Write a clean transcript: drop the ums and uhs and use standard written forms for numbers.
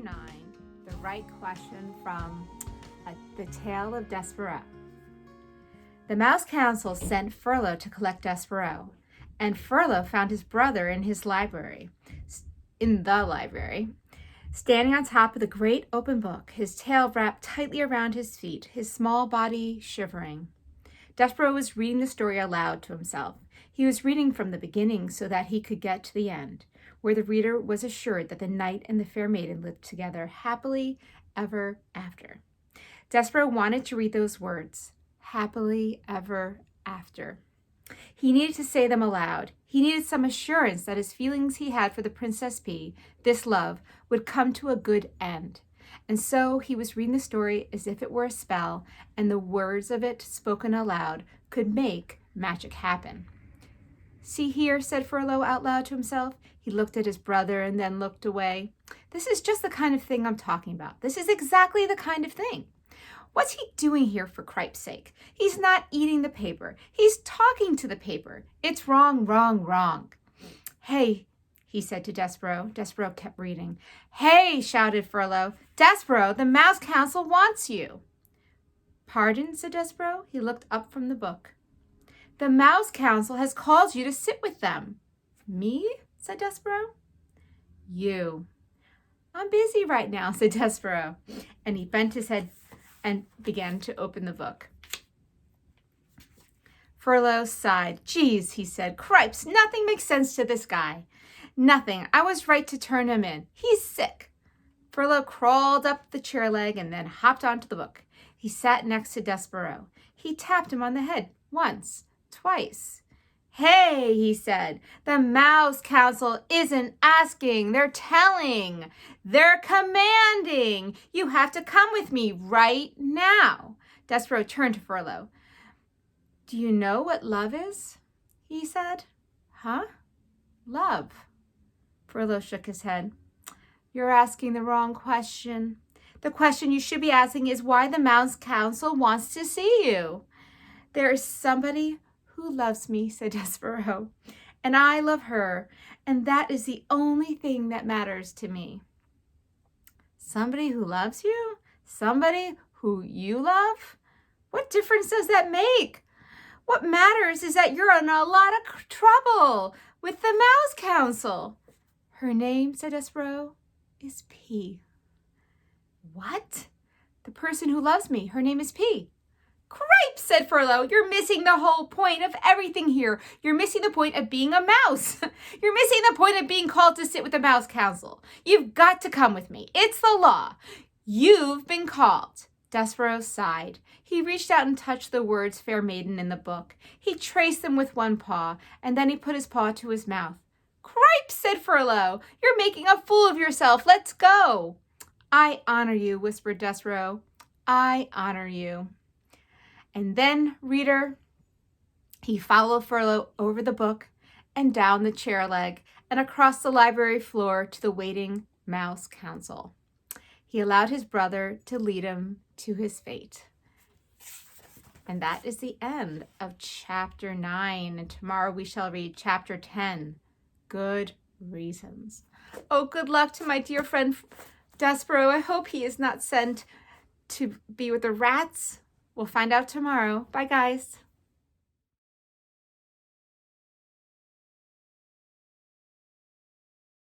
9, the right question from The Tale of Despereaux. The Mouse Council sent Furlough to collect Despereaux, and Furlough found his brother in the library, standing on top of the great open book, his tail wrapped tightly around his feet, his small body shivering. Despereaux was reading the story aloud to himself. He was reading from the beginning so that he could get to the end, where the reader was assured that the knight and the fair maiden lived together happily ever after. Despereaux wanted to read those words, happily ever after. He needed to say them aloud. He needed some assurance that his feelings he had for the Princess P, this love, would come to a good end. And so he was reading the story as if it were a spell, and the words of it spoken aloud could make magic happen. "See here," said Furlough out loud to himself. He looked at his brother and then looked away. "This is just the kind of thing I'm talking about. This is exactly the kind of thing. What's he doing here, for cripe's sake? He's not eating the paper. He's talking to the paper. It's wrong, wrong, wrong." "Hey," he said to Despereaux. Despereaux kept reading. "Hey," shouted Furlough. "Despereaux, the Mouse Council wants you." "Pardon," said Despereaux. He looked up from the book. "The Mouse Council has called you to sit with them." "Me?" said Despereaux. "You." "I'm busy right now," said Despereaux. And he bent his head and began to open the book. Furlough sighed. "Geez," he said. "Cripes, nothing makes sense to this guy. Nothing. I was right to turn him in. He's sick." Furlough crawled up the chair leg and then hopped onto the book. He sat next to Despereaux. He tapped him on the head once, twice. "Hey," he said, "the Mouse Council isn't asking, they're telling. They're commanding. You have to come with me right now." Despereaux turned to Furlough. "Do you know what love is?" he said. "Huh? Love?" Furlough shook his head. "You're asking the wrong question. The question you should be asking is why the Mouse Council wants to see you." "There is somebody who loves me," said Despereaux, "and I love her, and that is the only thing that matters to me." "Somebody who loves you? Somebody who you love? What difference does that make? What matters is that you're in a lot of trouble with the Mouse Council." "Her name," said Despereaux, "is P." "What?" "The person who loves me, her name is P." "Cripes," said Furlough, "you're missing the whole point of everything here. You're missing the point of being a mouse. You're missing the point of being called to sit with the Mouse Council. You've got to come with me. It's the law. You've been called." Despereaux sighed. He reached out and touched the words fair maiden in the book. He traced them with one paw, and then he put his paw to his mouth. "Cripes," said Furlough, "you're making a fool of yourself. Let's go." "I honor you," whispered Despereaux. "I honor you." And then, reader, he followed Furlough over the book and down the chair leg and across the library floor to the waiting Mouse Council. He allowed his brother to lead him to his fate. And that is the end of Chapter 9. And tomorrow we shall read Chapter 10, Good Reasons. Oh, good luck to my dear friend Despereaux. I hope he is not sent to be with the rats. We'll find out tomorrow. Bye, guys.